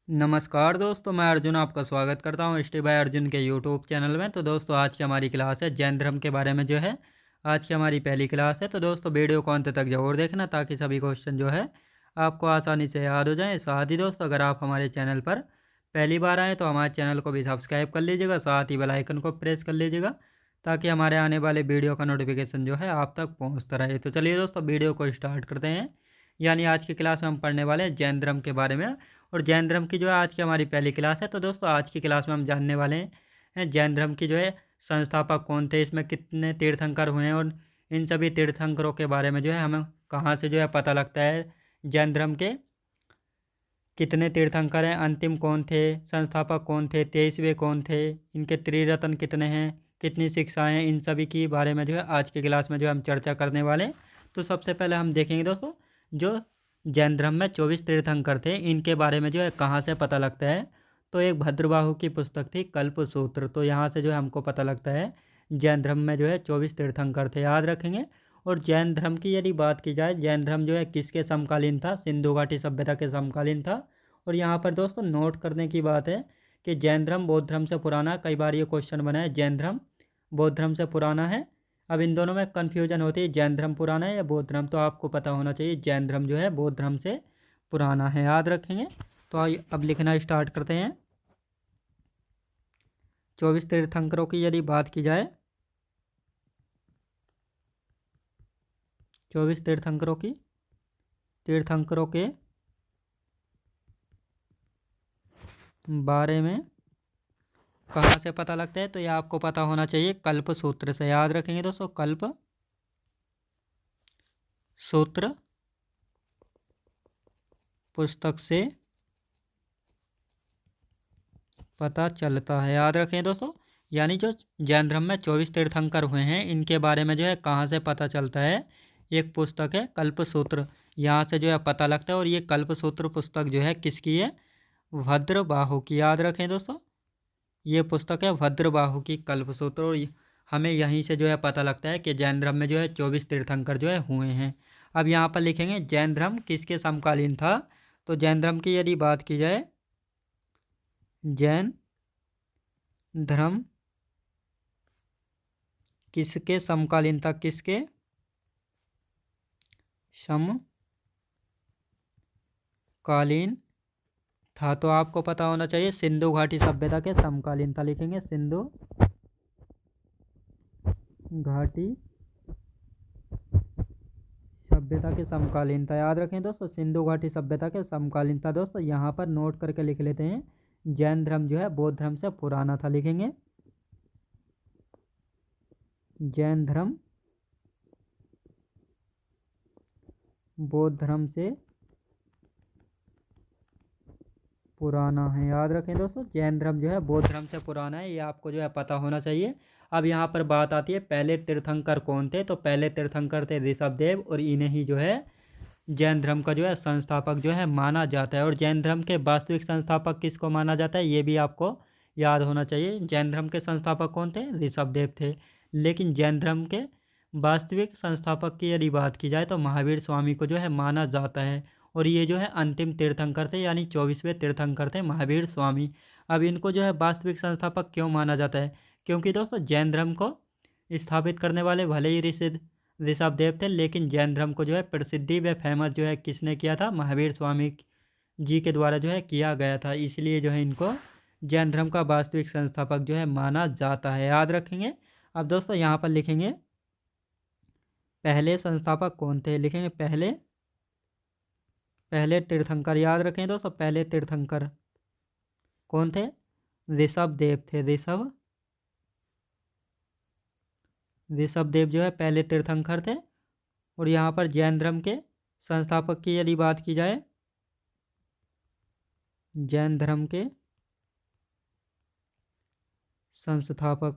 नमस्कार दोस्तों, मैं अर्जुन आपका स्वागत करता हूँ स्टे बाय अर्जुन के यूट्यूब चैनल में। तो दोस्तों आज की हमारी क्लास है जैन धर्म के बारे में जो है। आज की हमारी पहली क्लास है। तो दोस्तों वीडियो को अंत तक जरूर देखना ताकि सभी क्वेश्चन जो है आपको आसानी से याद हो जाएं। साथ ही दोस्तों अगर आप हमारे चैनल पर पहली बार आएँ तो हमारे चैनल को भी सब्सक्राइब कर लीजिएगा, साथ ही बेल आइकन को प्रेस कर लीजिएगा ताकि हमारे आने वाले वीडियो का नोटिफिकेशन जो है आप तक पहुँचता रहे। तो चलिए दोस्तों वीडियो को स्टार्ट करते हैं। यानी आज की क्लास में हम पढ़ने वाले हैं जैन धर्म के बारे में। और जैन धर्म की जो है आज की हमारी पहली क्लास है। तो दोस्तों आज की क्लास में हम जानने वाले हैं जैन धर्म की जो है संस्थापक कौन थे, इसमें कितने तीर्थंकर हुए हैं और इन सभी तीर्थंकरों के बारे में जो है हमें कहाँ से जो है पता लगता है जैन धर्म के कितने तीर्थंकर हैं, अंतिम कौन थे, संस्थापक कौन थे, 23वें कौन थे, इनके त्रिरत्न कितने हैं, कितनी शिक्षाएं हैं, इन सभी के बारे में जो है आज की क्लास में जो हम चर्चा करने वाले हैं। तो सबसे पहले हम देखेंगे दोस्तों जो जैन धर्म में 24 तीर्थंकर थे इनके बारे में जो है कहाँ से पता लगता है। तो एक भद्रबाहु की पुस्तक थी कल्प सूत्र, तो यहाँ से जो है हमको पता लगता है जैन धर्म में जो है 24 तीर्थंकर थे, याद रखेंगे। और जैन धर्म की यदि बात की जाए, जैन धर्म जो है किसके समकालीन था, सिंधु घाटी सभ्यता के समकालीन था। और यहाँ पर दोस्तों नोट करने की बात है कि जैन धर्म बौद्ध धर्म से पुराना, कई बार ये क्वेश्चन बना है जैन धर्म बौद्ध धर्म से पुराना है। अब इन दोनों में कन्फ्यूजन होती है जैन धर्म पुराना है या बौद्ध धर्म, तो आपको पता होना चाहिए जैन धर्म जो है बौद्ध धर्म से पुराना है, याद रखेंगे। तो आइए अब लिखना स्टार्ट करते हैं। 24 तीर्थंकरों की यदि बात की जाए, 24 तीर्थंकरों के बारे में कहाँ से पता लगता है, तो ये आपको पता होना चाहिए कल्प सूत्र से, याद रखेंगे दोस्तों। कल्प सूत्र पुस्तक से पता चलता है, याद रखें दोस्तों। यानी जो जैन धर्म में 24 तीर्थंकर हुए हैं इनके बारे में जो है कहाँ से पता चलता है, एक पुस्तक है कल्प सूत्र, यहाँ से जो है पता लगता है। और ये कल्प सूत्र पुस्तक जो है किसकी है, भद्रबाहु की, याद रखें दोस्तों। ये पुस्तक है भद्रबाहु की कल्प सूत्र। और हमें यहीं से जो है पता लगता है कि जैन धर्म में जो है 24 तीर्थंकर जो है हुए हैं। अब यहाँ पर लिखेंगे जैन धर्म किसके समकालीन था। तो जैन धर्म की यदि बात की जाए, जैन धर्म किसके समकालीन था, किसके समकालीन था, तो आपको पता होना चाहिए सिंधु घाटी सभ्यता के समकालीन था, लिखेंगे सिंधु घाटी सभ्यता के समकालीन था, याद रखें दोस्तों। सिंधु घाटी सभ्यता के समकालीन था दोस्तों, यहाँ पर नोट करके लिख लेते हैं। जैन धर्म जो है बौद्ध धर्म से पुराना था, लिखेंगे जैन धर्म बौद्ध धर्म से पुराना है, याद रखें दोस्तों। जैन धर्म जो है बौद्ध धर्म से पुराना है, ये आपको जो है पता होना चाहिए। अब यहाँ पर बात आती है पहले तीर्थंकर कौन थे। तो पहले तीर्थंकर थे ऋषभदेव, और इन्हें ही जो है जैन धर्म का जो है संस्थापक जो है माना जाता है। और जैन धर्म के वास्तविक संस्थापक किसको माना जाता है, ये भी आपको याद होना चाहिए। जैन धर्म के संस्थापक कौन थे, ऋषभदेव थे। लेकिन जैन धर्म के वास्तविक संस्थापक की यदि बात की जाए तो महावीर स्वामी को जो है माना जाता है। और ये जो है अंतिम तीर्थंकर थे, यानी 24वें तीर्थंकर थे महावीर स्वामी। अब इनको जो है वास्तविक संस्थापक क्यों माना जाता है, क्योंकि दोस्तों जैन धर्म को स्थापित करने वाले भले ही ऋषभदेव थे, लेकिन जैन धर्म को जो है प्रसिद्धि व फेमस जो है किसने किया था, महावीर स्वामी जी के द्वारा जो है किया गया था। इसलिए जो है इनको जैन धर्म का वास्तविक संस्थापक जो है माना जाता है, याद रखेंगे। अब दोस्तों यहाँ पर लिखेंगे पहले संस्थापक कौन थे, लिखेंगे पहले तीर्थंकर, याद रखें दोस्तों। पहले तीर्थंकर कौन थे, ऋषभदेव थे। ऋषभदेव जो है पहले तीर्थंकर थे। और यहाँ पर जैन धर्म के संस्थापक की यदि बात की जाए, जैन धर्म के संस्थापक,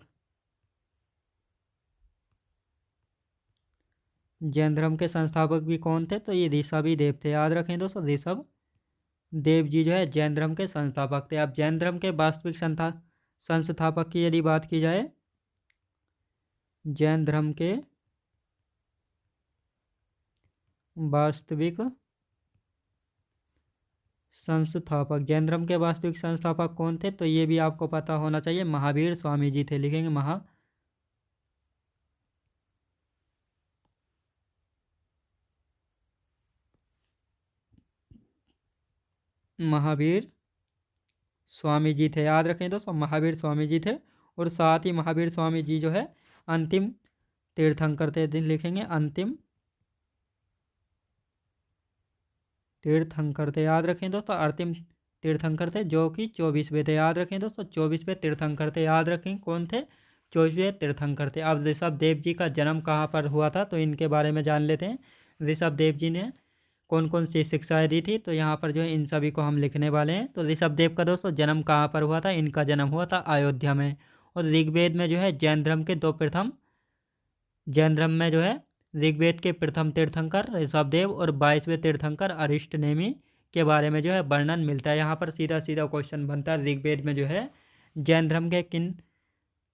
जैन धर्म के संस्थापक भी कौन थे, तो ये ऋषभ ही देव थे, याद रखें दोस्तों। ऋषभ देव जी जो है जैन धर्म के संस्थापक थे। अब जैन धर्म के वास्तविक संस्थापक की यदि बात की जाए, जैन धर्म के वास्तविक संस्थापक, जैन धर्म के वास्तविक संस्थापक कौन थे? तो ये भी आपको पता होना चाहिए, महावीर स्वामी जी थे। लिखेंगे महावीर स्वामी जी थे। याद रखें दोस्तों, महावीर स्वामी जी थे। और साथ ही महावीर स्वामी जी जो है अंतिम तीर्थंकर थे। लिखेंगे अंतिम तीर्थंकर थे। याद रखें दोस्तों, अंतिम तीर्थंकर थे, जो कि 24वें थे। याद रखें दोस्तों, 24वें तीर्थंकर थे। याद रखें कौन थे? 24वें तीर्थंकर थे। अब ऋषभ देव जी का जन्म कहाँ पर हुआ था, तो इनके बारे में जान लेते हैं। ऋषभ देव जी ने कौन कौन सी शिक्षाएं दी थी, तो यहाँ पर जो है इन सभी को हम लिखने वाले हैं। तो ऋषभ देव का दोस्तों जन्म कहाँ पर हुआ था? इनका जन्म हुआ था अयोध्या में। और ऋग्वेद में जो है जैन धर्म के दो प्रथम, जैन धर्म में जो है ऋग्वेद के प्रथम तीर्थंकर ऋषभदेव और 22वें तीर्थंकर अरिष्ट नेमि के बारे में जो है वर्णन मिलता है। यहाँ पर सीधा सीधा क्वेश्चन बनता है, ऋग्वेद में जो है जैन धर्म के किन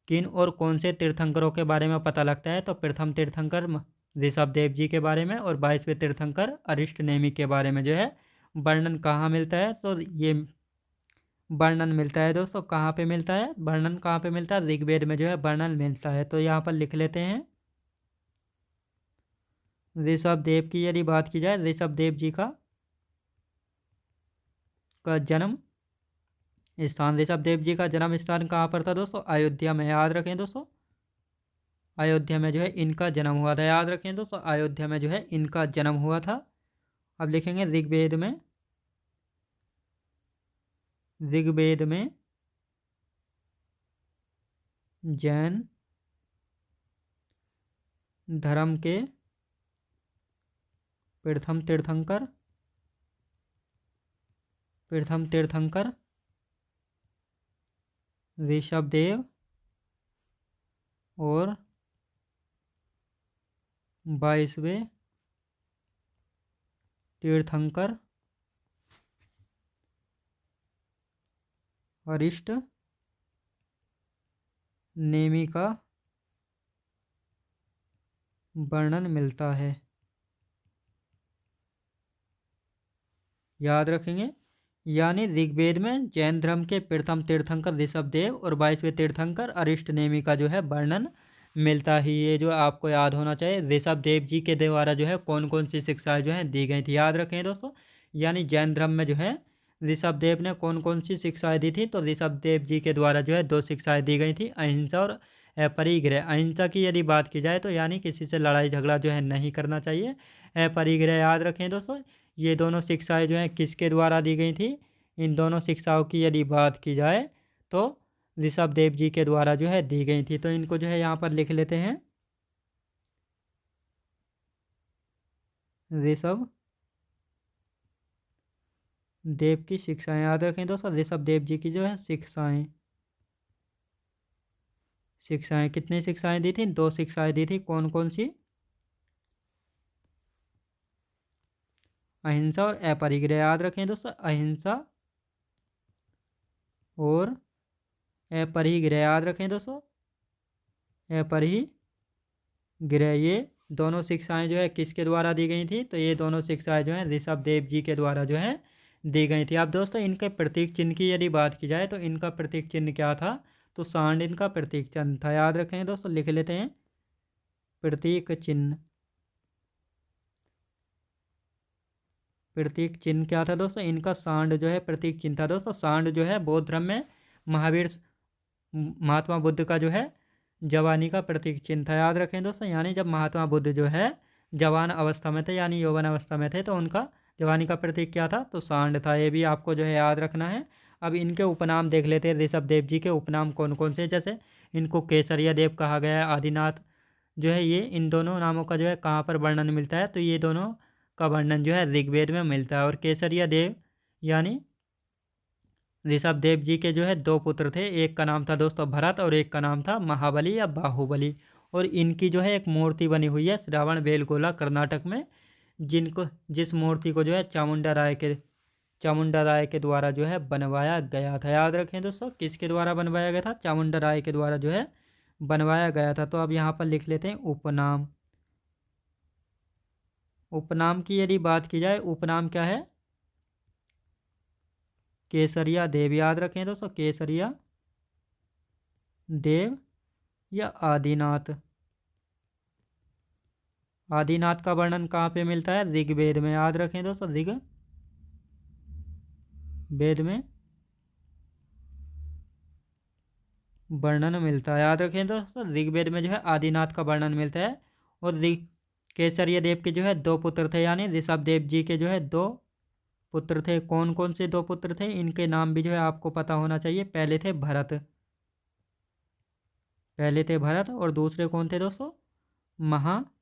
किन और कौन से तीर्थंकरों के बारे में पता लगता है? तो प्रथम तीर्थंकर ऋषभदेव जी के बारे में और 22वें तीर्थंकर अरिष्ट नेमि के बारे में जो है वर्णन कहाँ मिलता है? तो ये वर्णन मिलता है दोस्तों, कहाँ पे मिलता है वर्णन? कहाँ पे मिलता है? ऋग्वेद में जो है वर्णन मिलता है। तो यहाँ पर लिख लेते हैं, ऋषभ देव की यदि बात की जाए, ऋषभ देव जी का जन्म स्थान, ऋषभ देव जी का जन्म स्थान कहाँ पर था दोस्तों? अयोध्या में। याद रखें दोस्तों, अयोध्या में जो है इनका जन्म हुआ था। याद रखें दोस्तों, अयोध्या में जो है इनका जन्म हुआ था। अब लिखेंगे ऋग्वेद में जैन धर्म के प्रथम तीर्थंकर ऋषभदेव और 22वें तीर्थंकर अरिष्ट नेमि का वर्णन मिलता है। याद रखेंगे, यानी ऋग्वेद में जैन धर्म के प्रथम तीर्थंकर ऋषभदेव और 22वें तीर्थंकर अरिष्ट नेमि का जो है वर्णन मिलता ही। ये जो आपको याद होना चाहिए, ऋषभदेव जी के द्वारा जो है कौन कौन सी शिक्षाएं जो है दी गई थी। याद रखें दोस्तों, यानी जैन धर्म में जो है ऋषभदेव ने कौन कौन सी शिक्षाएं दी थी, तो ऋषभदेव जी के द्वारा जो है दो शिक्षाएं दी गई थी, अहिंसा और अपरिग्रह। अहिंसा की यदि बात की जाए तो यानी किसी से लड़ाई झगड़ा जो है नहीं करना चाहिए। अपरिग्रह याद रखें दोस्तों, ये दोनों शिक्षाएं जो हैं किसके द्वारा दी गई थी? इन दोनों शिक्षाओं की यदि बात की जाए तो ऋषभदेव जी के द्वारा जो है दी गई थी। तो इनको जो है यहाँ पर लिख लेते हैं, ऋषभ देव की शिक्षाएं। याद रखें दोस्तों, ऋषभ देव जी की जो है शिक्षाएं कितनी शिक्षाएं दी थी? दो शिक्षाएं दी थी। कौन कौन सी? अहिंसा और अपरिग्रह। याद रखें दोस्तों, अहिंसा और अपरिग्रह। याद रखें दोस्तों, अपरिग्रह, ये दोनों शिक्षाएं जो है किसके द्वारा दी गई थी? तो ये दोनों शिक्षाएं जो है ऋषभ देव जी के द्वारा जो है दी गई थी। अब दोस्तों इनके प्रतीक चिन्ह की यदि बात की जाए तो इनका प्रतीक चिन्ह क्या था? तो सांड इनका प्रतीक चिन्ह था। याद रखें दोस्तों, लिख लेते हैं प्रतीक चिन्ह। प्रतीक चिन्ह क्या था दोस्तों? इनका सांड जो है प्रतीक चिन्ह था। दोस्तों सांड जो है बौद्ध धर्म में महात्मा बुद्ध का जो है जवानी का प्रतीक चिन्ह था। याद रखें दोस्तों, यानी जब महात्मा बुद्ध जो है जवान अवस्था में थे यानी यौवन अवस्था में थे तो उनका जवानी का प्रतीक क्या था? तो सांड था। ये भी आपको जो है याद रखना है। अब इनके उपनाम देख लेते हैं, ऋषभ देव जी के उपनाम कौन कौन से? जैसे इनको केसरिया देव कहा गया है, आदिनाथ जो है, ये इन दोनों नामों का जो है कहाँ पर वर्णन मिलता है? तो ये दोनों का वर्णन जो है ऋग्वेद में मिलता है। और केसरिया देव यानी ऋषभ देव जी के जो है दो पुत्र थे, एक का नाम था दोस्तों भरत और एक का नाम था महाबली या बाहुबली। और इनकी जो है एक मूर्ति बनी हुई है श्रावण बेलगोला कर्नाटक में, जिस मूर्ति को जो है चामुंडा राय के द्वारा जो है बनवाया गया था। याद रखें दोस्तों, किसके द्वारा बनवाया गया था? चामुंडा राय के द्वारा जो है बनवाया गया था। तो अब यहाँ पर लिख लेते हैं उपनाम। उपनाम की यदि बात की जाए, उपनाम क्या है? केसरिया देव याद रखें दोस्तों, केसरिया देव या आदिनाथ। आदिनाथ का वर्णन कहाँ पे मिलता है? ऋग्वेद में याद रखें दोस्तों, ऋग्वेद में वर्णन मिलता है। याद रखें दोस्तों, ऋग्वेद में जो है आदिनाथ का वर्णन मिलता है। और केसरिया देव के जो है दो पुत्र थे, यानी ऋषभ देव जी के जो है दो पुत्र थे। कौन कौन से दो पुत्र थे, इनके नाम भी जो है आपको पता होना चाहिए। पहले थे भरत, पहले थे भरत, और दूसरे कौन थे दोस्तों? महाबली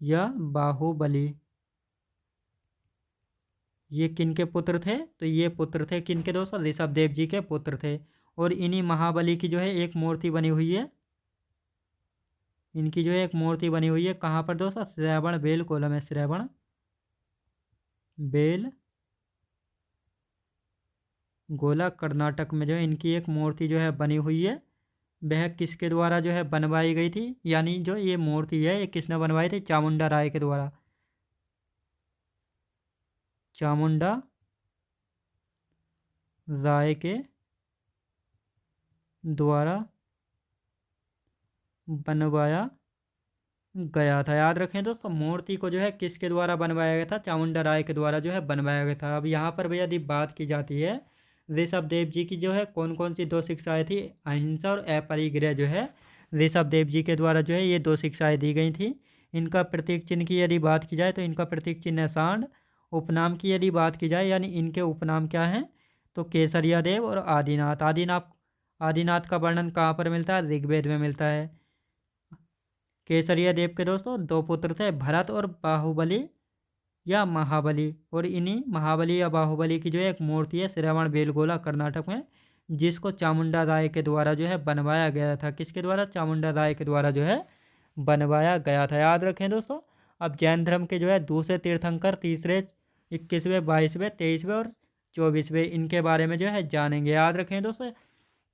या बाहुबली। ये किन के पुत्र थे? तो ये पुत्र थे किन के दोस्तों? ऋषभ देव जी के पुत्र थे। और इन्हीं महाबली की जो है एक मूर्ति बनी हुई है, इनकी जो है एक मूर्ति बनी हुई है। कहाँ पर दोस्तों? श्रवण बेलगोला में, श्रवण बेलगोला कर्नाटक में जो है इनकी एक मूर्ति जो है बनी हुई है। वह किसके द्वारा जो है बनवाई गई थी? यानी जो ये मूर्ति है ये किसने बनवाई थी? चामुंडा राय के द्वारा, चामुंडा राय के द्वारा बनवाया गया था। याद रखें दोस्तों, मूर्ति को जो है किसके द्वारा बनवाया गया था? चामुंडा राय के द्वारा जो है बनवाया गया था। अब यहाँ पर भी यदि बात की जाती है, ऋषभ देव जी की जो है कौन कौन सी दो शिक्षाएं थी? अहिंसा और अपरिग्रह जो है ऋषभ देव जी के द्वारा जो है ये दो शिक्षाएं दी गई थी। इनका प्रतीक चिन्ह की यदि बात की जाए तो इनका प्रतीक चिन्ह है सांड। उपनाम की यदि बात की जाए, यानी इनके उपनाम क्या हैं? तो केसरिया देव और आदिनाथ। आदिनाथ का वर्णन कहाँ पर मिलता है? ऋग्वेद में मिलता है। केसरिया देव के दोस्तों दो पुत्र थे, भरत और बाहुबली या महाबली। और इन्हीं महाबली या बाहुबली की जो है एक मूर्ति है श्रवण बेलगोला कर्नाटक में, जिसको चामुंडा राय के द्वारा जो है बनवाया गया था। किसके द्वारा? चामुंडा राय के द्वारा जो है बनवाया गया था। याद रखें दोस्तों। अब जैन धर्म के जो है दूसरे तीर्थंकर, तीसरे, 21वें, 22वें, 23वें और 24वें, इनके बारे में जो है जानेंगे। याद रखें दोस्तों,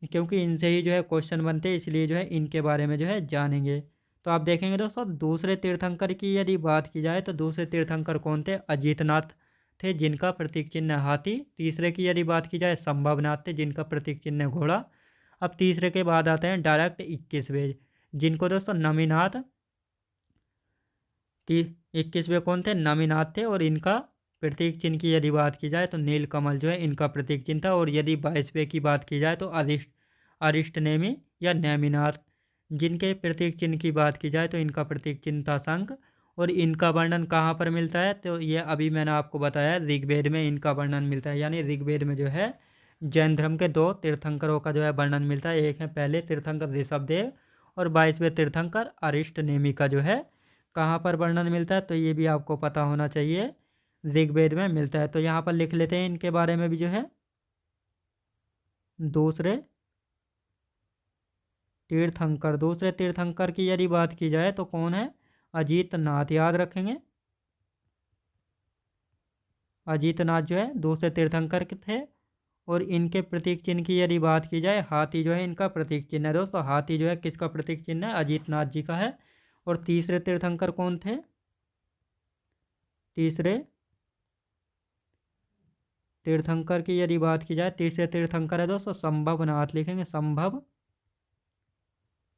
क्योंकि इनसे ही जो है क्वेश्चन बनते हैं, इसलिए जो है इनके बारे में जो है जानेंगे। तो आप देखेंगे दोस्तों, दूसरे तीर्थंकर की यदि बात की जाए तो दूसरे तीर्थंकर कौन थे? अजीतनाथ थे, जिनका प्रतीक चिन्ह है हाथी। तीसरे की यदि बात की जाए संभवनाथ थे, जिनका प्रतीक चिन्ह है घोड़ा। अब तीसरे के बाद आते हैं डायरेक्ट 21वें, जिनको दोस्तों नमीनाथ, 21वें कौन थे? नमीनाथ थे। और इनका प्रतीक चिन्ह की यदि बात की जाए तो नीलकमल जो है इनका प्रतीक चिन्ह था। और यदि 22वें की बात की जाए तो अरिष्टनेमी या नेमिनाथ, जिनके प्रतीक चिन्ह की बात की जाए तो इनका प्रतीक चिन्ह था शंख। और इनका वर्णन कहाँ पर मिलता है? तो ये अभी मैंने आपको बताया, ऋग्वेद में इनका वर्णन मिलता है। यानी ऋग्वेद में जो है जैन धर्म के दो तीर्थंकरों का जो है वर्णन मिलता है। एक है पहले तीर्थंकर ऋषभदेव, और 22वें तीर्थंकर अरिष्टनेमी का जो है कहाँ पर वर्णन मिलता है? तो ये भी आपको पता होना चाहिए, ऋग्वेद में मिलता है। तो यहाँ पर लिख लेते हैं इनके बारे में भी जो है। दूसरे तीर्थंकर की यदि बात की जाए तो कौन है? अजीतनाथ। याद रखेंगे, अजीतनाथ जो है दूसरे तीर्थंकर के थे। और इनके प्रतीक चिन्ह की यदि बात की जाए, हाथी जो है इनका प्रतीक चिन्ह है। दोस्तों हाथी जो है किसका प्रतीक चिन्ह है? अजीतनाथ जी का है। और तीसरे तीर्थंकर कौन थे? तीसरे तीर्थंकर की यदि बात की जाए, तीसरे तीर्थंकर है दोस्तों संभवनाथ। लिखेंगे संभव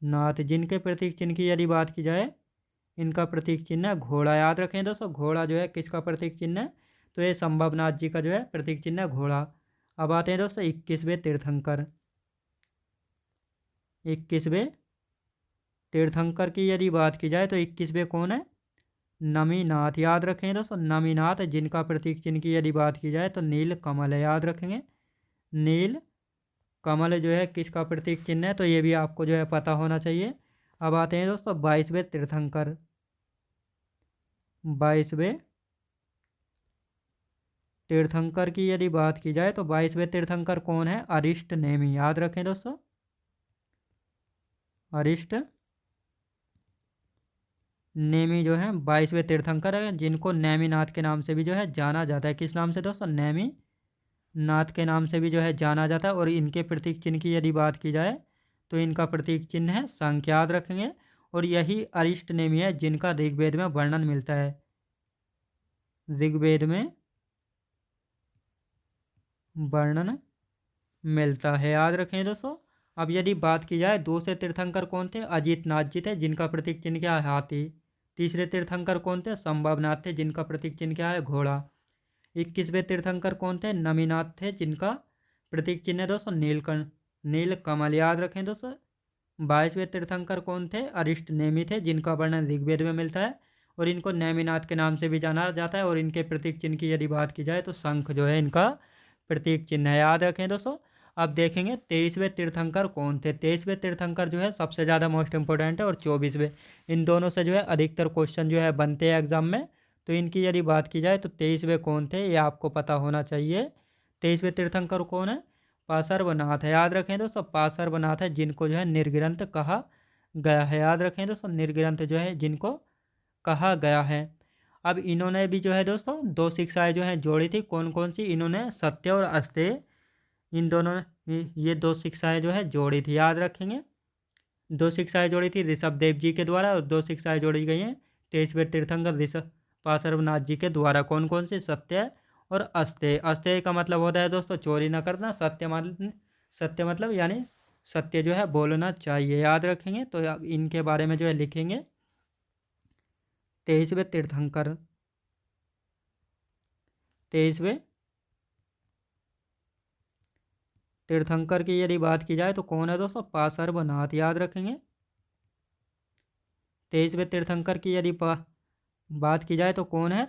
नाथ, जिनके प्रतीक चिन्ह की यदि बात की जाए, इनका प्रतीक चिन्ह है घोड़ा। याद रखें दोस्तों, घोड़ा जो है किसका प्रतीक चिन्ह है? तो ये संभवनाथ जी का जो है प्रतीक चिन्ह है घोड़ा। अब आते हैं दोस्तों 21वें तीर्थंकर। 21वें तीर्थंकर की यदि बात की जाए तो 21वें कौन है? नमीनाथ। याद रखें दोस्तों, नमीनाथ, जिनका प्रतीक चिन्ह की यदि बात की जाए तो नील कमल है। याद रखेंगे, नील कमल जो है किसका प्रतीक चिन्ह है? तो ये भी आपको जो है पता होना चाहिए। अब आते हैं दोस्तों 22वें तीर्थंकर। 22वें तीर्थंकर की यदि बात की जाए तो 22वें तीर्थंकर कौन है? अरिष्टनेमी। याद रखें दोस्तों, अरिष्ट नेमी जो है 22वें तीर्थंकर है, जिनको नेमिनाथ के नाम से भी जो है जाना जाता है। किस नाम से दोस्तों? नेमी नाथ के नाम से भी जो है जाना जाता है। और इनके प्रतीक चिन्ह की यदि बात की जाए तो इनका प्रतीक चिन्ह है शंख। याद रखेंगे। और यही अरिष्ट नेमी है जिनका ऋग्वेद में वर्णन मिलता है। ऋग्वेद में वर्णन मिलता है। याद रखें दोस्तों। अब यदि बात की जाए दूसरे तीर्थंकर कौन थे, अजितनाथ जी थे जिनका प्रतीक चिन्ह क्या है, हाथी। तीसरे तीर्थंकर कौन थे, संभवनाथ थे जिनका प्रतीक चिन्ह क्या है, घोड़ा। 21वें तीर्थंकर कौन थे, नमीनाथ थे जिनका प्रतीक चिन्ह है दोस्तों नीलकमल। याद रखें दोस्तों। 22वें तीर्थंकर कौन थे, अरिष्ट नेमि थे जिनका वर्णन ऋग्वेद में मिलता है और इनको नेमिनाथ के नाम से भी जाना जाता है। और इनके प्रतीक चिन्ह की यदि बात की जाए तो शंख जो है इनका प्रतीक चिन्ह है। याद रखें दोस्तों। अब देखेंगे 23वें तीर्थंकर कौन थे। 23वें तीर्थंकर जो है सबसे ज़्यादा मोस्ट इंपॉर्टेंट है और 24वें, इन दोनों से जो है अधिकतर क्वेश्चन जो है बनते हैं एग्जाम में। तो इनकी यदि बात की जाए तो 23वें कौन थे ये आपको पता होना चाहिए। 23वें तीर्थंकर कौन है, पार्श्वनाथ है। याद रखें दोस्तों, पार्श्वनाथ है जिनको जो है निर्ग्रंथ कहा गया है। याद रखें दोस्तों, निर्ग्रंथ जो है जिनको कहा गया है। अब इन्होंने भी जो है दोस्तों दो शिक्षाएं जो हैं जोड़ी थी, कौन कौन सी, इन्होंने सत्य और अस्तेय, इन दोनों ने ये दो शिक्षाएं जो है जोड़ी थी। याद रखेंगे, दो शिक्षाएं जोड़ी थी ऋषभ देव जी के द्वारा और दो शिक्षाएं जोड़ी गई हैं 23वें तीर्थंकर ऋषभ पार्श्वनाथ जी के द्वारा। कौन कौन सी, सत्य और अस्तेय। अस्तेय का मतलब होता है दोस्तों चोरी न करना, सत्य मतलब यानी सत्य जो है बोलना चाहिए। याद रखेंगे। तो अब इनके बारे में जो है लिखेंगे। 23वें तीर्थंकर, 23वें तीर्थंकर की यदि बात की जाए तो कौन है दोस्तों, पार्श्वनाथ। याद रखेंगे। 23वें तीर्थंकर की यदि बात की जाए तो कौन है,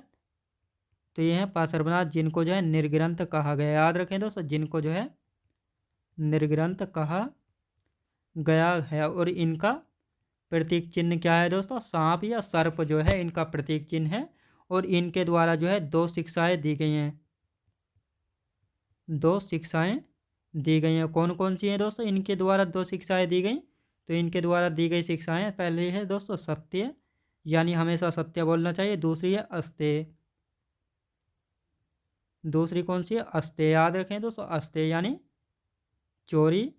तो ये हैं पार्श्वनाथ जिनको जो है निर्ग्रंथ कहा गया। याद रखें दोस्तों, जिनको जो है निर्ग्रंथ कहा गया है। और इनका प्रतीक चिन्ह क्या है दोस्तों, सांप या सर्प जो है इनका प्रतीक चिन्ह है। और इनके द्वारा जो है दो शिक्षाएं दी गई हैं, दो शिक्षाएं दी गई हैं। कौन कौन सी हैं दोस्तों इनके द्वारा दो शिक्षाएं दी गई, तो इनके द्वारा दी गई शिक्षाएं, पहली है दोस्तों सत्य, यानी हमेशा सत्य बोलना चाहिए। दूसरी है अस्तेय, दूसरी कौन सी है, अस्तेय। याद रखें दोस्तों, अस्तेय यानी चोरी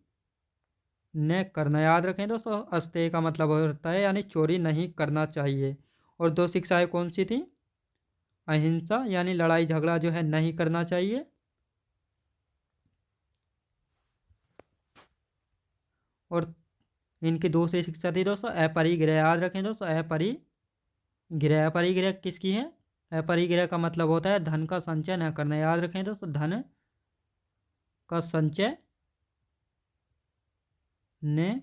न करना। याद रखें दोस्तों, अस्तेय का मतलब होता है यानी चोरी नहीं करना चाहिए। और दो शिक्षाएं कौन सी थी, अहिंसा यानी लड़ाई झगड़ा जो है नहीं करना चाहिए। और इनकी दूसरी शिक्षा थी दोस्तों अपरिग्रह। याद रखें दोस्तों, अपरिग्रह। अपरिग्रह किसकी है, अपरिग्रह का मतलब होता है धन का संचय न करना। याद रखें दोस्तों, धन का संचय न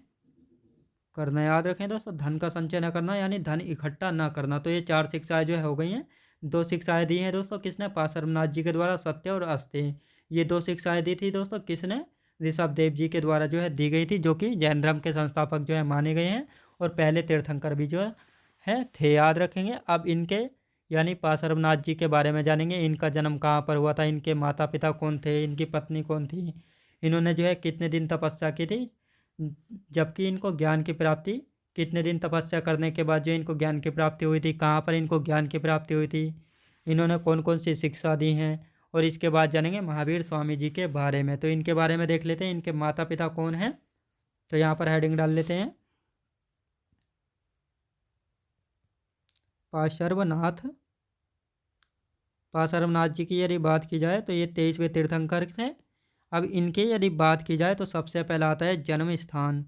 करना। याद रखें दोस्तों, धन का संचय न करना यानी धन इकट्ठा न करना। तो ये चार शिक्षाएं जो है हो गई हैं। दो शिक्षाएं दी हैं दोस्तों किसने, पार्श्वनाथ जी के द्वारा, सत्य और अस्तेय। ये दो शिक्षाएं दी थी दोस्तों किसने, ऋषभ देव जी के द्वारा जो है दी गई थी, जो कि जैन धर्म के संस्थापक जो है माने गए हैं और पहले तीर्थंकर भी जो है थे। याद रखेंगे। अब इनके यानी पार्श्वनाथ जी के बारे में जानेंगे। इनका जन्म कहाँ पर हुआ था, इनके माता पिता कौन थे, इनकी पत्नी कौन थी, इन्होंने जो है कितने दिन तपस्या की थी, जबकि इनको ज्ञान की प्राप्ति, कितने दिन तपस्या करने के बाद जो इनको ज्ञान की प्राप्ति हुई थी, कहाँ पर इनको ज्ञान की प्राप्ति हुई थी, इन्होंने कौन कौन सी शिक्षा दी हैं। और इसके बाद जानेंगे महावीर स्वामी जी के बारे में। तो इनके बारे में देख लेते हैं, इनके माता पिता कौन हैं। तो यहाँ पर हेडिंग डाल लेते हैं, पार्श्वनाथ। पार्श्वनाथ जी की यदि बात की जाए तो ये 23वें तीर्थंकर थे। अब इनके यदि बात की जाए तो सबसे पहला आता है जन्म स्थान।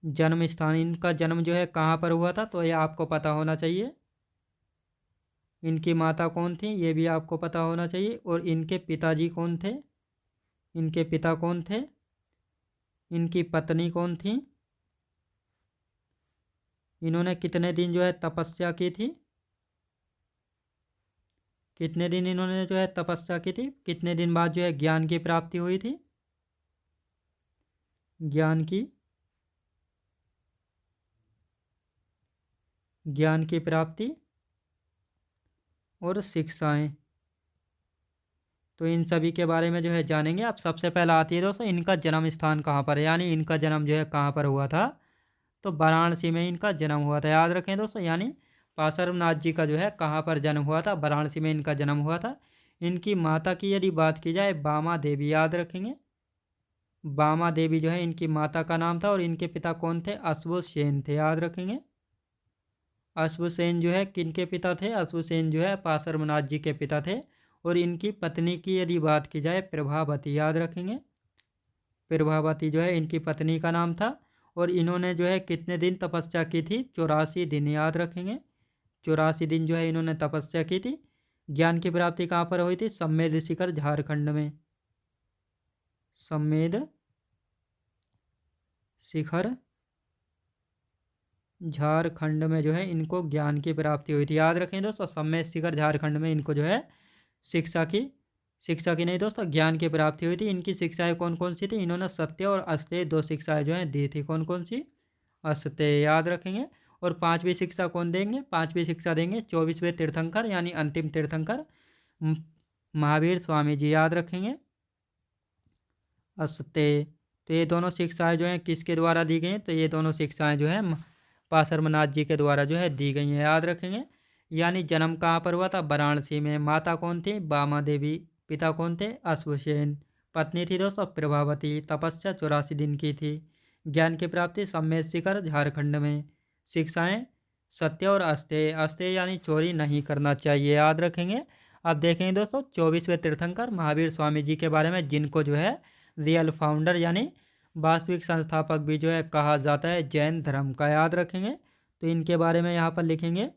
जन्म स्थान, इनका जन्म जो है कहाँ पर हुआ था, तो ये आपको पता होना चाहिए। इनकी माता कौन थी ये भी आपको पता होना चाहिए। और इनके पिताजी कौन थे, इनके पिता कौन थे, इनकी पत्नी कौन थी, इन्होंने कितने दिन जो है तपस्या की थी, कितने दिन इन्होंने जो है तपस्या की थी, कितने दिन बाद जो है ज्ञान की प्राप्ति हुई थी, ज्ञान की प्राप्ति और शिक्षाएं। तो इन सभी के बारे में जो है जानेंगे। अब सबसे पहला आती है दोस्तों इनका जन्म स्थान कहाँ पर है, यानी इनका जन्म जो है कहाँ पर हुआ था, तो वाराणसी में इनका जन्म हुआ था। याद रखें दोस्तों, यानी पार्श्वनाथ जी का जो है कहाँ पर जन्म हुआ था, वाराणसी में इनका जन्म हुआ था। इनकी माता की यदि बात की जाए बामा देवी। याद रखेंगे, बामा देवी जो है इनकी माता का नाम था। और इनके पिता कौन थे, अश्वसेन थे। याद रखेंगे, अश्वसेन जो है किन के पिता थे, अश्वसेन जो है पार्श्वनाथ जी के पिता थे। और इनकी पत्नी की यदि बात की जाए प्रभावती, याद रखेंगे, प्रभावती जो है इनकी पत्नी का नाम था। और इन्होंने जो है कितने दिन तपस्या की थी? 84 दिन, याद रखेंगे। 84 दिन जो है इन्होंने तपस्या की थी। ज्ञान की प्राप्ति कहाँ पर हुई थी? सम्मेद शिखर, झारखंड में। सम्मेद शिखर झारखंड में जो है इनको ज्ञान की प्राप्ति हुई थी, याद रखें दोस्तों। सम्मेद शिखर झारखंड में इनको जो है शिक्षा की नहीं दोस्तों, ज्ञान की प्राप्ति हुई थी। इनकी शिक्षाएं कौन कौन सी थी? इन्होंने सत्य और अस्तेय 2 शिक्षाएं जो हैं दी थी। कौन कौन सी? अस्तेय, याद रखेंगे। और 5वीं शिक्षा कौन देंगे? 5वीं शिक्षा देंगे 24वें तीर्थंकर यानी अंतिम तीर्थंकर महावीर स्वामी जी, याद रखेंगे। अस्तेय। तो ये दोनों शिक्षाएं जो हैं किसके द्वारा दी गई हैं? तो ये दोनों शिक्षाएं जो हैं पाशरमनाथ जी के द्वारा जो है दी गई हैं, याद रखेंगे। यानी जन्म कहाँ पर हुआ था? वाराणसी में। माता कौन थी? बामा देवी। पिता कौन थे? अश्वसेन। पत्नी थी दोस्तों प्रभावती। तपस्या 84 दिन की थी। ज्ञान की प्राप्ति सम्मेद शिखर झारखंड में। शिक्षाएं सत्य और अस्तेय। अस्तेय यानी चोरी नहीं करना चाहिए, याद रखेंगे। अब देखेंगे दोस्तों 24वें तीर्थंकर महावीर स्वामी जी के बारे में, जिनको जो है रियल फाउंडर यानी वास्तविक संस्थापक भी जो है कहा जाता है जैन धर्म का, याद रखेंगे। तो इनके बारे में यहाँ पर लिखेंगे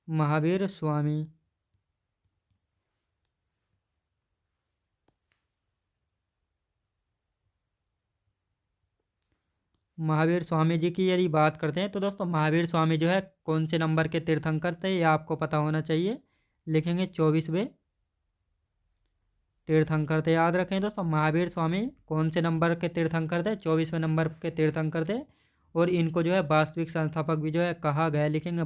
महावीर स्वामी। महावीर स्वामी जी की यदि बात करते हैं तो दोस्तों महावीर स्वामी जो है कौन से नंबर के तीर्थंकर थे? ये आपको पता होना चाहिए। लिखेंगे 24वें तीर्थंकर थे, याद रखें दोस्तों। महावीर स्वामी कौन से नंबर के तीर्थंकर थे? 24वें नंबर के तीर्थंकर थे। और इनको जो है वास्तविक संस्थापक भी जो है कहा गया। लिखेंगे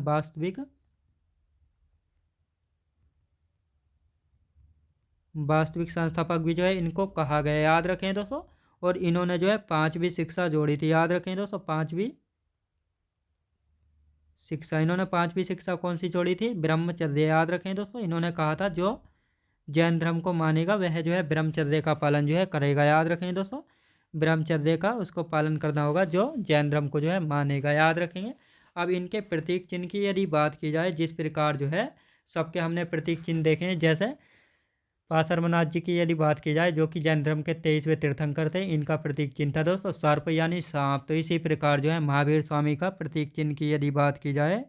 वास्तविक संस्थापक भी जो है इनको कहा गया, याद रखें दोस्तों। और इन्होंने जो है 5वीं शिक्षा जोड़ी थी, याद रखें दोस्तों। 5वीं शिक्षा, इन्होंने 5वीं शिक्षा कौन सी जोड़ी थी? ब्रह्मचर्य, याद रखें दोस्तों। इन्होंने कहा था जो जैन धर्म को मानेगा वह जो है ब्रह्मचर्य का पालन जो है करेगा, याद रखें दोस्तों। ब्रह्मचर्य का उसको पालन करना होगा जो जैन धर्म को जो है मानेगा, याद रखेंगे। अब इनके प्रतीक चिन्ह की यदि बात की जाए, जिस प्रकार जो है सबके हमने प्रतीक चिन्ह देखे हैं, जैसे पाशरमनाथ जी की यदि बात की जाए जो कि जैन धर्म के 23वें तीर्थंकर थे, इनका प्रतीक चिन्ह था दोस्तों सर्प यानी सांप। तो इसी प्रकार जो है महावीर स्वामी का प्रतीक चिन्ह की यदि बात की जाए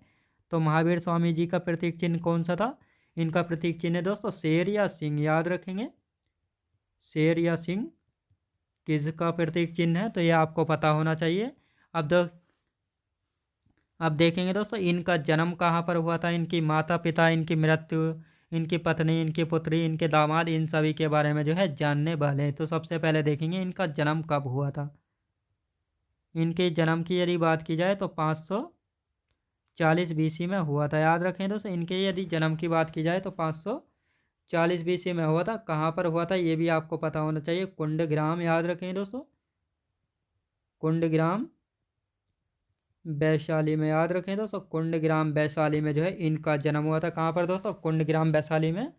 तो महावीर स्वामी जी का प्रतीक चिन्ह कौन सा था? इनका प्रतीक चिन्ह है दोस्तों शेर या सिंह, याद रखेंगे। शेर या सिंह किसका प्रतीक चिन्ह है? तो ये आपको पता होना चाहिए। अब देखेंगे दोस्तों इनका जन्म कहाँ पर हुआ था, इनकी माता पिता, इनकी मृत्यु, इनकी पत्नी, इनकी पुत्री, इनके दामाद, इन सभी के बारे में जो है जानने वाले हैं। तो सबसे पहले देखेंगे इनका जन्म कब हुआ था। इनके जन्म की यदि बात की जाए तो 540 बीसी में हुआ था, याद रखें दोस्तों। इनके यदि जन्म की बात की जाए तो 540 बीसी में हुआ था। कहाँ पर हुआ था ये भी आपको पता होना चाहिए, कुंडग्राम, याद रखें दोस्तों। कुंडग्राम वैशाली में, याद रखें दोस्तों। कुंडग्राम वैशाली में जो है इनका जन्म हुआ था। कहाँ पर दोस्तों? कुंडग्राम वैशाली में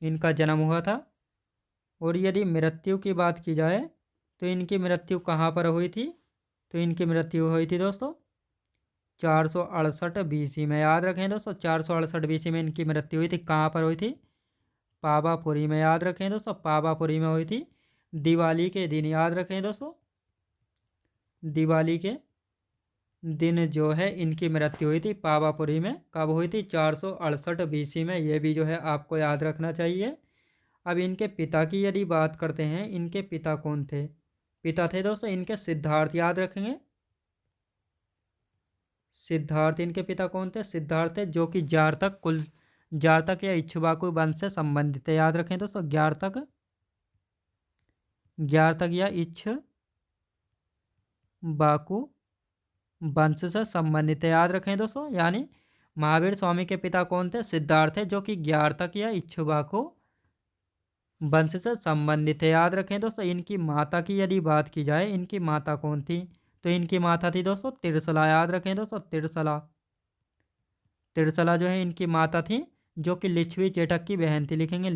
इनका जन्म हुआ था। और यदि मृत्यु की बात की जाए तो इनकी मृत्यु कहाँ पर हुई थी? तो इनकी मृत्यु हुई थी दोस्तों 468 बीसी में, याद रखें दोस्तों। 468 बीसी में इनकी मृत्यु हुई थी। कहाँ पर हुई थी? पावापुरी में, याद रखें दोस्तों। पावापुरी में हुई थी। दिवाली के दिन, याद रखें दोस्तों। दिवाली के दिन जो है इनकी मृत्यु हुई थी पावापुरी में। कब हुई थी? 468 बीसी में। ये भी जो है आपको याद रखना चाहिए। अब इनके पिता की यदि बात करते हैं, इनके पिता कौन थे? पिता थे दोस्तों इनके सिद्धार्थ, याद रखेंगे। सिद्धार्थ इनके पिता कौन थे? सिद्धार्थ थे जो कि जारतक या इक्ष्वाकु वंश से संबंधित है, याद रखें दोस्तों। ग्यारतक या इक्ष्वाकु वंश से संबंधित है, याद रखें दोस्तों। यानी महावीर स्वामी के पिता कौन थे? सिद्धार्थ है जो कि ग्यारतक या इक्ष्वाकु वंश से संबंधित है, याद रखें दोस्तों। इनकी माता की यदि बात की जाए, इनकी माता कौन थी? तो इनकी माता थी दोस्तों तिरसला, याद रखें दोस्तों। तिरसला, तिरसला जो है इनकी माता थी जो कि लिच्छवी चेटक की बहन थी। लिखेंगे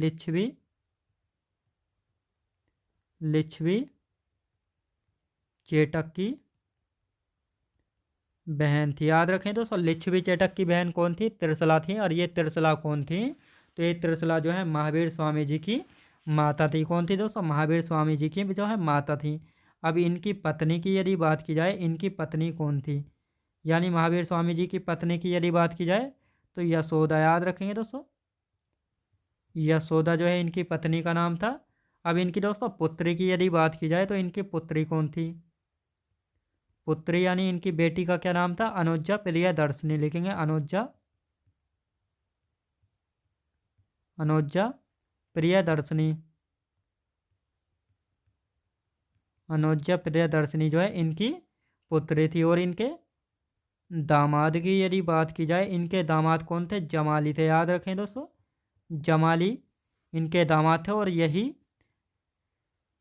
लिच्छवी चेटक की बहन थी। याद रखें दोस्तों, लिच्छवी चेटक की बहन कौन थी? त्रिशला थी। और ये त्रिशला कौन थी? तो ये त्रिशला जो है महावीर स्वामी जी की माता थी। कौन थी दोस्तों? महावीर स्वामी जी की जो है माता थी। अब इनकी पत्नी की यदि बात की जाए, इनकी पत्नी कौन थी? यानी महावीर स्वामी जी की पत्नी की यदि बात की जाए तो यशोदा। याद रखेंगे दोस्तों, यशोदा जो है इनकी पत्नी का नाम था। अब इनकी दोस्तों पुत्री की यदि बात की जाए तो इनकी पुत्री कौन थी? पुत्री यानी इनकी बेटी का क्या नाम था? अनुजा प्रियदर्शनी लिखेंगे। अनुजा, अनुजा प्रियदर्शनी। अनुजा प्रियदर्शनी जो है इनकी पुत्री थी। और इनके दामाद की यदि बात की जाए, इनके दामाद कौन थे? जमाली थे। याद रखें दोस्तों, जमाली इनके दामाद थे। और यही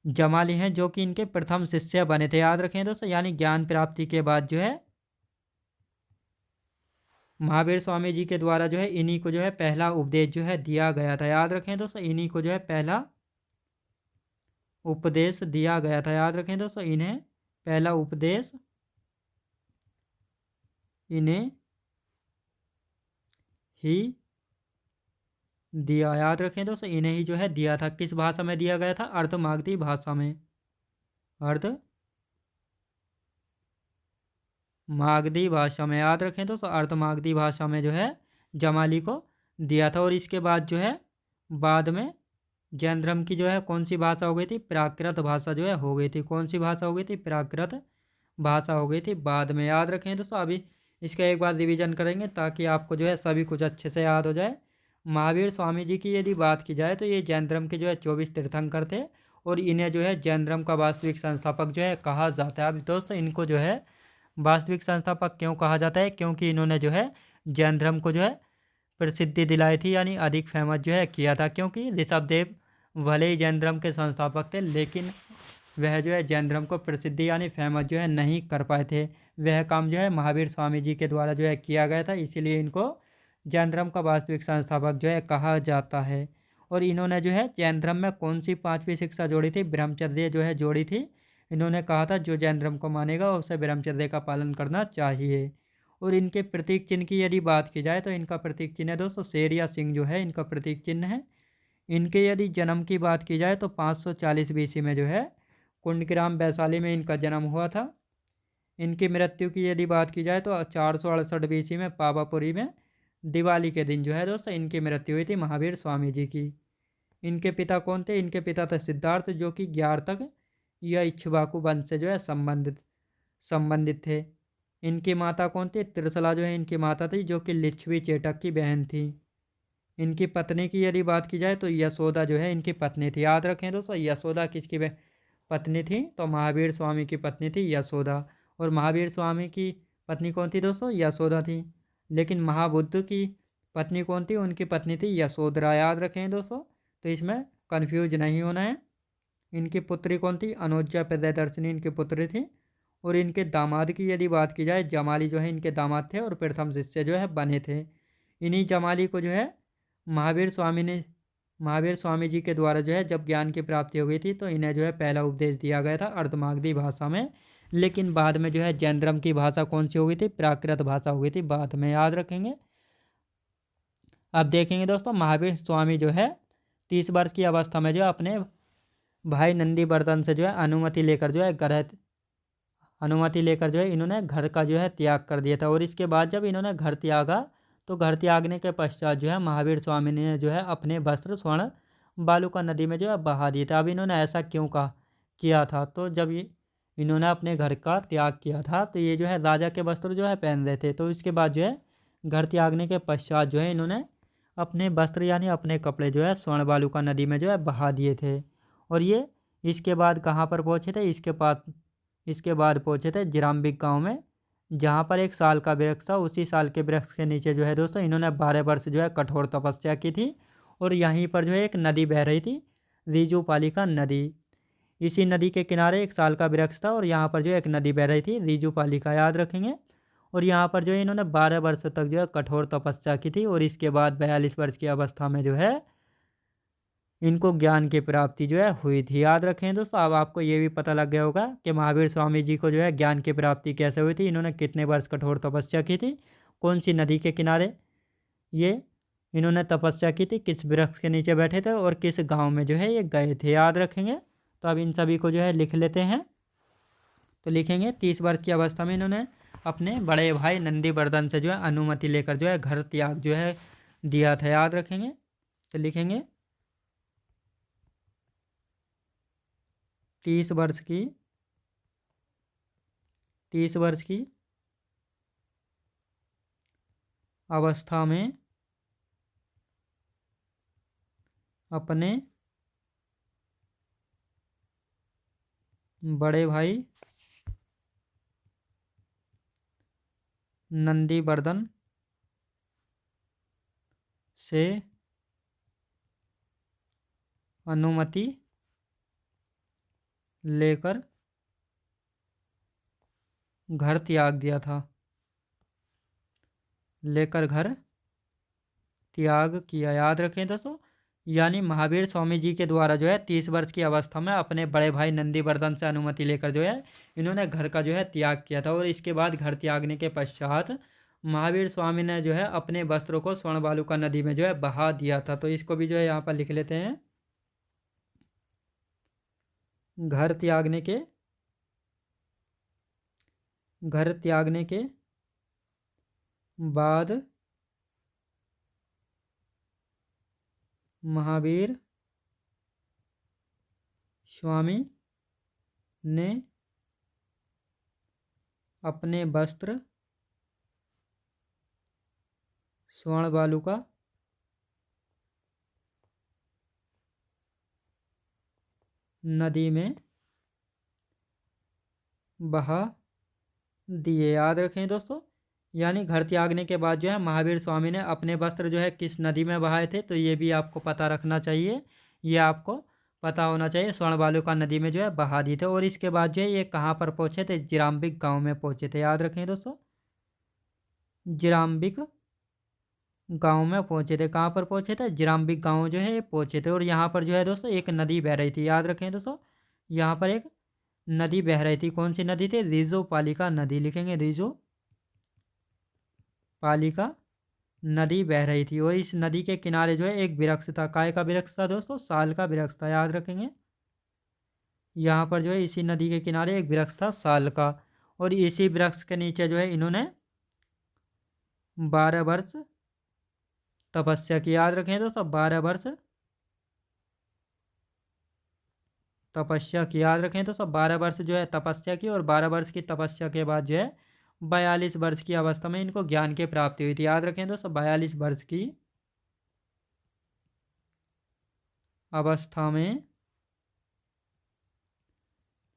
जमाली हैं जो कि इनके प्रथम शिष्य बने थे। याद रखें दोस्तों, यानी ज्ञान प्राप्ति के बाद जो है महावीर स्वामी जी के द्वारा जो है इन्हीं को जो है पहला उपदेश जो है दिया गया था। याद रखें दोस्तों, इन्हीं को जो है पहला उपदेश दिया गया था। याद रखें दोस्तों, इन्हें पहला उपदेश इन्हें ही दिया। याद रखें दोस्तों, इन्हें ही जो है दिया था। किस भाषा में दिया गया था? अर्धमागधी भाषा में। अर्ध मागधी भाषा में। याद रखें दोस्तों, अर्धमागधी भाषा में जो है जमाली को दिया था। और इसके बाद जो है बाद में जैन धर्म की जो है कौन सी भाषा हो गई थी? प्राकृत भाषा जो है हो गई थी। कौन सी भाषा हो गई थी? प्राकृत भाषा हो गई थी बाद में। याद रखें दोस्तों, अभी इसका एक बार रिवीजन करेंगे ताकि आपको जो है सभी कुछ अच्छे से याद हो जाए। महावीर स्वामी जी की यदि बात की जाए तो ये जैन धर्म के जो है 24 तीर्थंकर थे। और इन्हें जो है जैन धर्म का वास्तविक संस्थापक जो है कहा जाता है। अब दोस्तों इनको जो है वास्तविक संस्थापक क्यों कहा जाता है? क्योंकि इन्होंने जो है जैन धर्म को जो है प्रसिद्धि दिलाई थी, यानी अधिक फेमस जो है किया था। क्योंकि ऋषभदेव भले ही जैन धर्म के संस्थापक थे, लेकिन वह जो है जैन धर्म को प्रसिद्धि यानी फेमस जो है नहीं कर पाए थे। वह काम जो है महावीर स्वामी जी के द्वारा जो है किया गया था, इसीलिए इनको जैन धर्म का वास्तविक संस्थापक जो है कहा जाता है। और इन्होंने जो है जैन धर्म में कौन सी पांचवी शिक्षा जोड़ी थी? ब्रह्मचर्य जो है जोड़ी थी। इन्होंने कहा था जो जैन धर्म को मानेगा उसे ब्रह्मचर्य का पालन करना चाहिए। और इनके प्रतीक चिन्ह की यदि बात की जाए तो इनका प्रतीक चिन्ह है दोस्तों शेर या सिंह जो है इनका प्रतीक चिन्ह है। इनके यदि जन्म की बात की जाए तो 540 बीसी में जो है कुंडग्राम वैशाली में इनका जन्म हुआ था। इनकी मृत्यु की यदि बात की जाए तो 468 बीसी में पावापुरी में दिवाली के दिन जो है दोस्तों इनकी मृत्यु हुई थी महावीर स्वामी जी की। इनके पिता कौन थे? इनके पिता थे सिद्धार्थ, जो कि ग्यारतक या इक्ष्वाकु वंश से जो है संबंधित थे। इनकी माता कौन थी? त्रिशला जो है इनकी माता थी, जो कि लिच्छवी चेटक की बहन थी। इनकी पत्नी की यदि बात की जाए तो यशोदा जो है इनकी पत्नी थी। याद रखें दोस्तों, यशोदा किसकी पत्नी थी? तो महावीर स्वामी की पत्नी थी यशोदा। और महावीर स्वामी की पत्नी कौन थी दोस्तों? यशोदा थी। लेकिन महाबुद्ध की पत्नी कौन थी? उनकी पत्नी थी यशोधरा। याद रखें दोस्तों, तो इसमें कन्फ्यूज नहीं होना है। इनकी पुत्री कौन थी? अनुजा प्रियदर्शनी इनकी पुत्री थी। और इनके दामाद की यदि बात की जाए, जमाली जो है इनके दामाद थे और प्रथम शिष्य जो है बने थे। इन्हीं जमाली को जो है महावीर स्वामी जी के द्वारा जो है जब ज्ञान की प्राप्ति हो गई थी तो इन्हें जो है पहला उपदेश दिया गया था अर्धमागधी भाषा में। लेकिन बाद में जो है जैन धर्म की भाषा कौन सी हो गई थी? प्राकृत भाषा हो गई थी बाद में। याद रखेंगे। अब देखेंगे दोस्तों, महावीर स्वामी जो है 30 वर्ष की अवस्था में जो है अपने भाई नंदीवर्धन से जो है अनुमति लेकर जो है इन्होंने घर का जो है त्याग कर दिया था। और इसके बाद जब इन्होंने घर त्यागा तो घर त्यागने के पश्चात जो है महावीर स्वामी ने जो है अपने वस्त्र स्वर्ण बालूका नदी में जो है बहा दिए थे। अब इन्होंने ऐसा क्यों किया था? तो जब इन्होंने अपने घर का त्याग किया था तो ये जो है राजा के वस्त्र जो है पहन रहे थे। तो इसके बाद जो है घर त्यागने के पश्चात जो है इन्होंने अपने वस्त्र यानी अपने कपड़े जो है स्वर्ण बालूका नदी में जो है बहा दिए थे। और ये इसके बाद कहाँ पर पहुँचे थे? इसके बाद पहुँचे थे जिराम्बिक गांव में, जहाँ पर एक साल का वृक्ष था। उसी साल के वृक्ष के नीचे जो है दोस्तों इन्होंने 12 वर्ष जो है कठोर तपस्या की थी। और यहीं पर जो है एक नदी बह रही थी, रीजूपालिका नदी। इसी नदी के किनारे एक साल का वृक्ष था और यहाँ पर जो एक नदी बह रही थी, रीजूपालिका। याद रखेंगे। और यहाँ पर जो है इन्होंने 12 वर्ष तक जो है कठोर तपस्या की थी। और इसके बाद 42 वर्ष की अवस्था में जो है इनको ज्ञान की प्राप्ति जो है हुई थी। याद रखें दोस्तों। अब आपको ये भी पता लग गया होगा कि महावीर स्वामी जी को जो है ज्ञान की प्राप्ति कैसे हुई थी। इन्होंने कितने वर्ष कठोर तपस्या की थी, कौन सी नदी के किनारे ये इन्होंने तपस्या की थी, किस वृक्ष के नीचे बैठे थे और किस गांव में जो है ये गए थे। याद रखेंगे। तो अब इन सभी को जो है लिख लेते हैं। तो लिखेंगे 30 वर्ष की अवस्था में इन्होंने अपने बड़े भाई नंदीवर्धन से जो है अनुमति लेकर जो है घर त्याग जो है दिया था। याद रखेंगे। तो लिखेंगे 30 वर्ष की 30 वर्ष की अवस्था में अपने बड़े भाई नंदीवर्धन से अनुमति लेकर घर त्याग दिया था। लेकर घर त्याग किया। याद रखें दोस्तों। यानी महावीर स्वामी जी के द्वारा जो है 30 वर्ष की अवस्था में अपने बड़े भाई नंदीवर्धन से अनुमति लेकर जो है इन्होंने घर का जो है त्याग किया था। और इसके बाद घर त्यागने के पश्चात महावीर स्वामी ने जो है अपने वस्त्रों को स्वर्ण बालुका नदी में जो है बहा दिया था। तो इसको भी जो है यहाँ पर लिख लेते हैं। घर त्यागने के बाद महावीर स्वामी ने अपने वस्त्र स्वर्ण बालुका नदी में बहा दिए। याद रखें दोस्तों। यानी घर त्यागने के बाद जो है महावीर स्वामी ने अपने वस्त्र जो है किस नदी में बहाए थे, तो ये भी आपको पता रखना चाहिए। ये आपको पता होना चाहिए। स्वर्ण बालुका नदी में जो है बहा दिए थे। और इसके बाद जो है ये कहाँ पर पहुँचे थे? जिराम्बिक गांव में पहुँचे थे। याद रखें दोस्तों। जिराम्बिक गांव में पहुँचे थे। कहाँ पर पहुँचे थे? जिराम्बिक गांव जो है ये पहुँचे थे। और यहाँ पर जो है दोस्तों एक नदी बह रही थी। याद रखें दोस्तों। यहाँ पर एक नदी बह रही थी। कौन सी नदी थी? रिजो पालिका नदी। लिखेंगे रिजो पालिका नदी बह रही थी। और इस नदी के किनारे जो है एक वृक्ष था। काय का वृक्ष था दोस्तों? साल का वृक्ष था। याद रखेंगे। यहाँ पर जो है इसी नदी के किनारे एक वृक्ष था साल का। और इसी वृक्ष के नीचे जो है इन्होंने 12 वर्ष तपस्या की। याद रखें दोस्तों। 12 वर्ष तपस्या की। याद रखें दोस्तों। 12 वर्ष जो है तपस्या की। और 12 वर्ष की तपस्या के बाद जो है 42 वर्ष की अवस्था में इनको ज्ञान की प्राप्ति हुई थी। याद रखें दोस्तों। 42 वर्ष की अवस्था में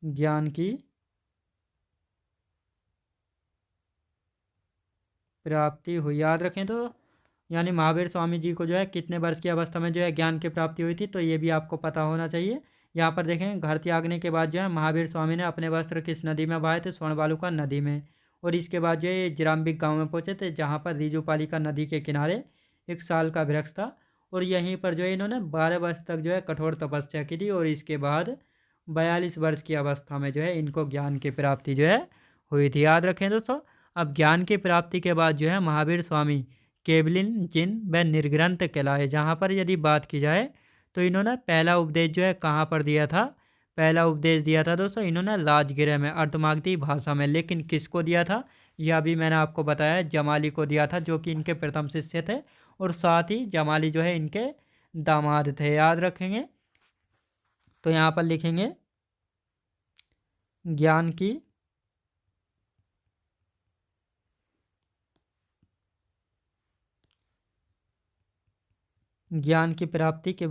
ज्ञान की प्राप्ति हुई। याद रखें तो यानी महावीर स्वामी जी को जो है कितने वर्ष की अवस्था में जो है ज्ञान की प्राप्ति हुई थी, तो ये भी आपको पता होना चाहिए। यहाँ पर देखें घर त्यागने के बाद जो है महावीर स्वामी ने अपने वस्त्र किस नदी में बहाए थे? स्वर्ण बालुका नदी में। और इसके बाद जो है ये जिराम्बिक गाँव में पहुँचे थे, जहाँ पर रिजुपालिका नदी के किनारे एक साल का वृक्ष था। और यहीं पर जो है इन्होंने 12 वर्ष तक जो है कठोर तपस्या की थी। और इसके बाद 42 वर्ष की अवस्था में जो है इनको ज्ञान की प्राप्ति जो है हुई थी। याद रखें दोस्तों। अब ज्ञान की प्राप्ति के बाद जो है महावीर स्वामी केवलिन जिन व निर्ग्रंथ कहलाए। जहाँ पर यदि बात की जाए तो इन्होंने पहला उपदेश जो है कहाँ पर दिया था? पहला उपदेश दिया था दोस्तों इन्होंने राजगृह में, अर्धमागधी भाषा में। लेकिन किसको दिया था? यह भी मैंने आपको बताया, जमाली को दिया था, जो कि इनके प्रथम शिष्य थे। और साथ ही जमाली जो है इनके दामाद थे। याद रखेंगे। तो यहाँ पर लिखेंगे ज्ञान की प्राप्ति के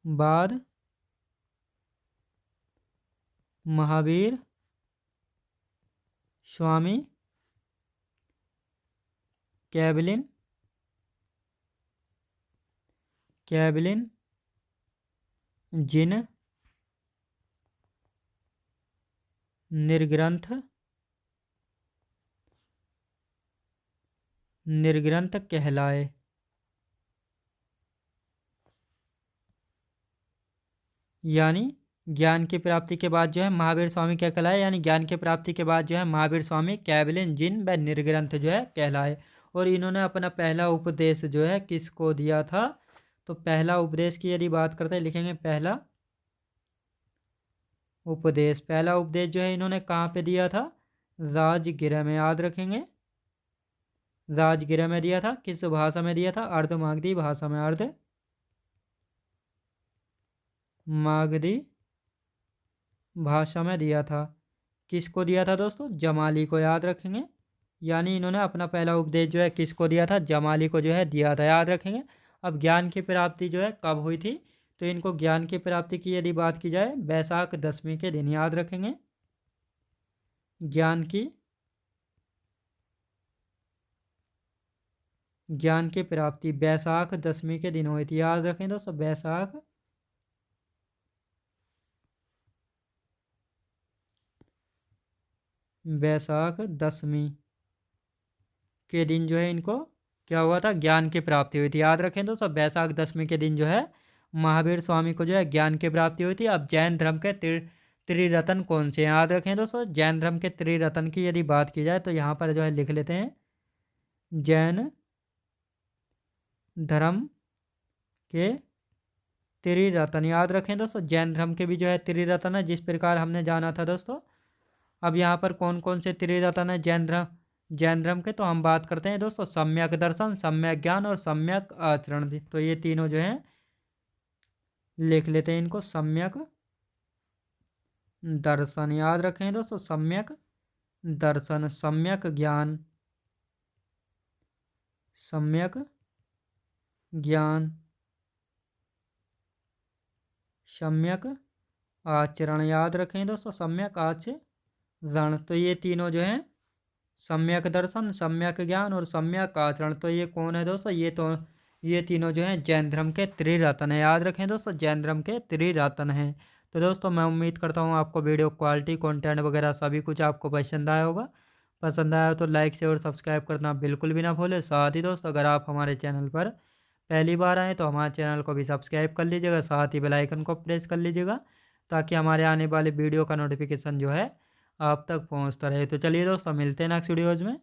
बाद महावीर स्वामी केवलिन जिन निर्ग्रंथ कहलाए। यानी ज्ञान की प्राप्ति के बाद जो है महावीर स्वामी क्या कहलाए, यानी ज्ञान की प्राप्ति के बाद जो है महावीर स्वामी कैवल्य जिन व निर्ग्रंथ जो है कहलाए। और इन्होंने अपना पहला उपदेश जो है किसको दिया था, तो पहला उपदेश की यदि बात करते हैं लिखेंगे पहला उपदेश। पहला उपदेश जो है इन्होंने कहाँ पे दिया था, राजगृह में, याद रखेंगे राजगृह में दिया था। किस भाषा में दिया था, अर्धमागधी भाषा में, अर्धमागधी भाषा में दिया था। किसको दिया था दोस्तों, जमाली को, याद रखेंगे। यानी इन्होंने अपना पहला उपदेश जो है किसको दिया था, जमाली को जो है दिया था, याद रखेंगे। अब ज्ञान की प्राप्ति जो है कब हुई थी, तो इनको ज्ञान की प्राप्ति की यदि बात की जाए वैशाख दशमी के दिन, याद रखेंगे। ज्ञान की प्राप्ति वैशाख दशमी के दिन हुई थी, याद रखें दोस्तों, वैशाख दशमी के दिन जो है इनको क्या हुआ था, ज्ञान की प्राप्ति हुई थी, याद रखें दोस्तों। वैशाख दशमी के दिन जो है महावीर स्वामी को जो है ज्ञान की प्राप्ति हुई थी। अब जैन धर्म के त्रिरत्न कौन से हैं, याद रखें दोस्तों। जैन धर्म के त्रिरत्न की यदि बात की जाए तो यहाँ पर जो है लिख लेते हैं, जैन धर्म के त्रिरत्न, याद रखें दोस्तों। जैन धर्म के भी जो है त्रिरत्न है, जिस प्रकार हमने जाना था दोस्तों। अब यहाँ पर कौन कौन से त्रिरत्न है जैन धर्म के, तो हम बात करते हैं दोस्तों सम्यक दर्शन, सम्यक ज्ञान और सम्यक आचरण। तो ये तीनों जो हैं लिख लेते हैं इनको, सम्यक दर्शन, याद रखें दोस्तों, सम्यक दर्शन, सम्यक ज्ञान, सम्यक ज्ञान, सम्यक आचरण, याद रखें दोस्तों, सम्यक आचरण। तो ये तीनों जो हैं सम्यक दर्शन, सम्यक ज्ञान और सम्यक आचरण, तो ये कौन है दोस्तों, ये तीनों जो हैं जैन धर्म के त्रिरत्न है, याद रखें दोस्तों, जैन धर्म के त्रिरत्न हैं। तो दोस्तों मैं उम्मीद करता हूँ आपको वीडियो क्वालिटी कंटेंट वगैरह सभी कुछ आपको पसंद आया होगा। पसंद आया हो तो लाइक शेयर और सब्सक्राइब करना बिल्कुल भी ना भूलें। साथ ही दोस्तों अगर आप हमारे चैनल पर पहली बार आएँ तो हमारे चैनल को भी सब्सक्राइब कर लीजिएगा, साथ ही बेल आइकन को प्रेस कर लीजिएगा ताकि हमारे आने वाले वीडियो का नोटिफिकेशन जो है आप तक पहुंचता रहे। तो चलिए दोस्तों मिलते हैं नेक्स्ट वीडियोज़ में।